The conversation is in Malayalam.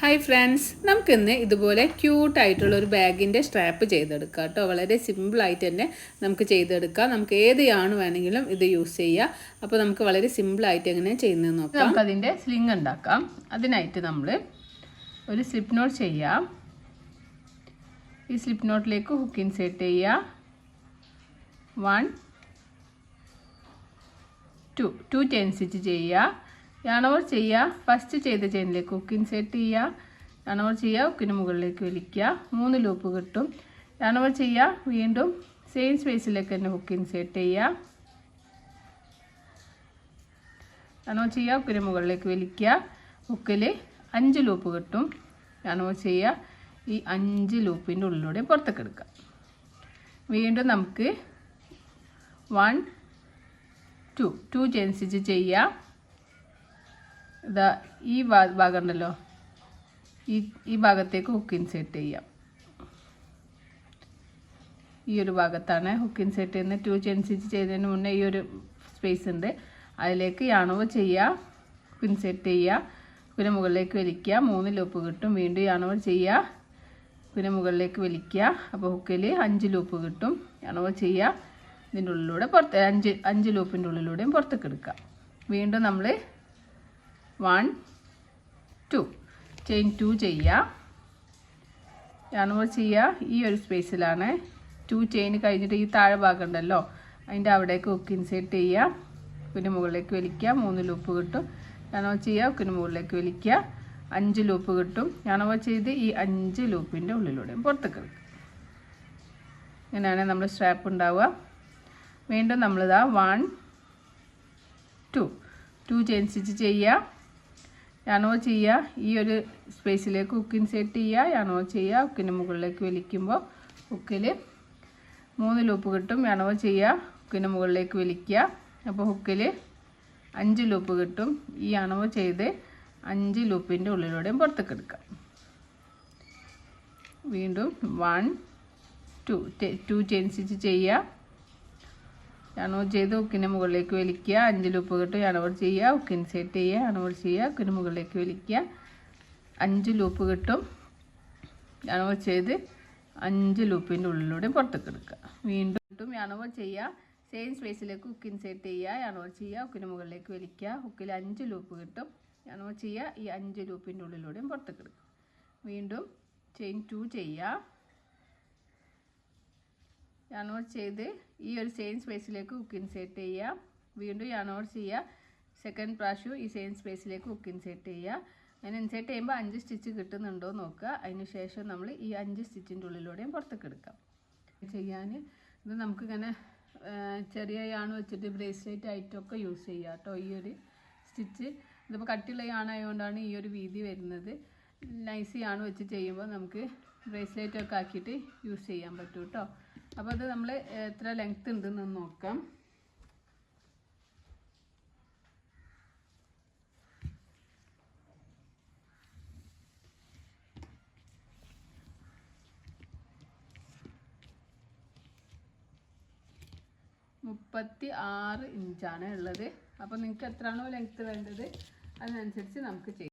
ഹായ് ഫ്രണ്ട്സ്, നമുക്കിന്ന് ഇതുപോലെ ക്യൂട്ടായിട്ടുള്ളൊരു ബാഗിൻ്റെ സ്ട്രാപ്പ് ചെയ്തെടുക്കാം കേട്ടോ. വളരെ സിമ്പിളായിട്ട് തന്നെ നമുക്ക് ചെയ്തെടുക്കാം. നമുക്ക് ഏത് യാണ് വേണമെങ്കിലും ഇത് യൂസ് ചെയ്യാം. അപ്പോൾ നമുക്ക് വളരെ സിമ്പിളായിട്ട് എങ്ങനെയാണ് ചെയ്യുന്നത് നോക്കാം. നമുക്കതിൻ്റെ സ്ലിങ് ഉണ്ടാക്കാം. അതിനായിട്ട് നമ്മൾ ഒരു സ്ലിപ്പ് നോട്ട് ചെയ്യാം. ഈ സ്ലിപ്പ് നോട്ടിലേക്ക് ഹുക്ക് ഇൻസേർട്ട് ചെയ്യുക. 1 2 ചെയിൻ സ്റ്റിച്ച് ചെയ്യുക. യാൺ ഓവർ ചെയ്യുക. ഫസ്റ്റ് ചെയ്ത ചെയിനിലേക്ക് ഹുക്ക് ഇൻസേർട്ട് ചെയ്യുക. യാൺ ഓവർ ചെയ്യുക. ഹുക്കിന് മുകളിലേക്ക് വലിക്കുക. 3 ലൂപ്പ് കിട്ടും. യാൺ ഓവർ ചെയ്യുക. വീണ്ടും സെയിം സ്പേസിലേക്ക് തന്നെ ഹുക്ക് ഇൻസേർട്ട് ചെയ്യുക. യാൺ ഓവർ ചെയ്യുക. ഹുക്കിന് മുകളിലേക്ക് വലിക്കുക. ഹുക്കിൽ 5 ലൂപ്പ് കിട്ടും. യാൺ ഓവർ ചെയ്യുക. ഈ 5 ലൂപ്പിൻ്റെ ഉള്ളിലൂടെ പുറത്തേക്ക് എടുക്കുക. വീണ്ടും നമുക്ക് 1 2 ചെയിൻ സ്റ്റിച്ച് ചെയ്യുക. ഇതാ ഈ ഭാഗം ഉണ്ടല്ലോ, ഈ ഭാഗത്തേക്ക് ഹുക്ക് ഇൻസേർട്ട് ചെയ്യാം. ഈ ഒരു ഭാഗത്താണ് ഹുക്ക് ഇൻസേർട്ട് ചെയ്യുന്നത്. 2 ചെയിൻ സ്റ്റിച്ച് ചെയ്തതിന് മുന്നേ ഈ ഒരു സ്പേസ് ഉണ്ട്, അതിലേക്ക് യാൺ ഓവർ ചെയ്യുക. ഹുക്ക് ഇൻസേർട്ട് ചെയ്യുക. പിന്നെ മുകളിലേക്ക് വലിക്കുക. 3 ലൂപ്പ് കിട്ടും. വീണ്ടും യാൺ ഓവർ ചെയ്യുക. പിന്നെ മുകളിലേക്ക് വലിക്കുക. അപ്പോൾ ഹുക്കിൽ 5 ലൂപ്പ് കിട്ടും. യാൺ ഓവർ ചെയ്യുക. ഇതിൻ്റെ ഉള്ളിലൂടെ പുറത്ത് 5 ലൂപ്പിൻ്റെ ഉള്ളിലൂടെയും പുറത്തേക്ക് എടുക്കുക. വീണ്ടും നമ്മൾ 1 2 ചെയിൻ 2 ചെയ്യുക. യാൺ ഓവർ ചെയ്യുക. ഈ ഒരു സ്പേസിലാണ് 2 ചെയിൻ കഴിഞ്ഞിട്ട് ഈ താഴെ ഭാഗം ഉണ്ടല്ലോ, അതിൻ്റെ അവിടേക്ക് ഹുക്ക് ഇൻസേർട്ട് ചെയ്യുക. പിന്നെ മുകളിലേക്ക് വലിക്കുക. 3 ലൂപ്പ് കിട്ടും. യാൺ ഓവർ ചെയ്യുക. ഹുക്കിന് മുകളിലേക്ക് വലിക്കുക. 5 ലൂപ്പ് കിട്ടും. യാൺ ഓവർ ചെയ്ത് ഈ 5 ലൂപ്പിൻ്റെ ഉള്ളിലൂടെയും പുറത്തേക്ക് എടുക്കുക. ഇങ്ങനെയാണ് നമ്മൾ സ്ട്രാപ്പ് ഉണ്ടാവുക. വീണ്ടും നമ്മളിതാ 1 2 ചെയിൻ സ്റ്റിച്ച് ചെയ്യുക. യാൺ ഓവർ ചെയ്യുക. ഈ ഒരു സ്പേസിലേക്ക് ഹുക്ക് ഇൻസേർട്ട് ചെയ്യുക. യാൺ ഓവർ ചെയ്യുക. ഹുക്കിന് മുകളിലേക്ക് വലിക്കുമ്പോൾ ഹുക്കിൽ 3 ലൂപ്പ് കിട്ടും. യാൺ ഓവർ ചെയ്യുക. ഹുക്കിന് മുകളിലേക്ക് വലിക്കുക. അപ്പോൾ ഹുക്കിൽ 5 ലൂപ്പ് കിട്ടും. ഈ യാൺ ഓവർ ചെയ്ത് 5 ലൂപ്പിൻ്റെ ഉള്ളിലൂടെയും പുറത്തേക്ക് എടുക്കുക. വീണ്ടും 1 2 ചെയിൻ സ്റ്റിച്ച് ചെയ്യുക. യാൺ ഓവർ ചെയ്ത് ഹുക്കിന് മുകളിലേക്ക് വലിക്കുക. 5 ലൂപ്പ് കിട്ടും. യാൺ ഓവർ ചെയ്യുക. ഹുക്ക് ഇൻസേർട്ട് ചെയ്യുക. യാൺ ഓവർ ചെയ്യുക. ഹുക്കിന് മുകളിലേക്ക് വലിക്കുക. 5 ലൂപ്പ് കിട്ടും. യാൺ ഓവർ ചെയ്ത് 5 ലൂപ്പിൻ്റെ ഉള്ളിലൂടെ പുറത്തേക്ക് എടുക്കുക. വീണ്ടും യാൺ ഓവർ ചെയ്യുക. സെയിം സ്പേസിലേക്ക് ഹുക്ക് ഇൻസേർട്ട് ചെയ്യുക. യാൺ ഓവർ ചെയ്യുക. ഹുക്കിന് മുകളിലേക്ക് വലിക്കുക. ഹുക്കിൽ 5 ലൂപ്പ് കിട്ടും. യാൺ ഓവർ ചെയ്യുക. ഈ 5 ലൂപ്പിൻ്റെ ഉള്ളിലൂടെയും പുറത്തേക്ക് എടുക്കുക. വീണ്ടും ചെയിൻ 2 ചെയ്യുക. യാൺ ഓവർ ചെയ്ത് ഈ ഒരു സെയിം സ്പേസിലേക്ക് ഹുക്ക് ഇൻസേർട്ട് ചെയ്യുക. വീണ്ടും യാൺ ഓവർ ചെയ്യുക. സെക്കൻഡ് പ്രാവശ്യം ഈ സെയിം സ്പേസിലേക്ക് ഹുക്ക് ഇൻസേർട്ട് ചെയ്യുക. അങ്ങനെ ഇൻസേർട്ട് ചെയ്യുമ്പോൾ 5 സ്റ്റിച്ച് കിട്ടുന്നുണ്ടോ നോക്കുക. അതിന് ശേഷം നമ്മൾ ഈ 5 സ്റ്റിച്ചിൻ്റെ ഉള്ളിലൂടെയും പുറത്തേക്ക് എടുക്കാം. ചെയ്യാൻ ഇത് നമുക്കിങ്ങനെ ചെറിയ യാണ് വെച്ചിട്ട് ബ്രേസ്ലെറ്റ് ആയിട്ടൊക്കെ യൂസ് ചെയ്യാം കേട്ടോ. ഈ ഒരു സ്റ്റിച്ച് ഇതിപ്പോൾ കട്ടിയുള്ള യാണായതുകൊണ്ടാണ് ഈ ഒരു വീതി വരുന്നത്. നൈസ് യാണ് വെച്ച് ചെയ്യുമ്പോൾ നമുക്ക് ബ്രേസ്ലെറ്റൊക്കെ ആക്കിയിട്ട് യൂസ് ചെയ്യാൻ പറ്റും കേട്ടോ. അപ്പോൾ അത് നമ്മൾ എത്ര ലെങ്ത്ത് ഉണ്ടെന്ന് നോക്കാം. മുപ്പത്തി 6 ഇഞ്ചാണ് ഉള്ളത്. അപ്പോൾ നിങ്ങൾക്ക് എത്രയാണോ ലെങ്ത്ത് വേണ്ടത് അതിനനുസരിച്ച് നമുക്ക് ചെയ്യാം.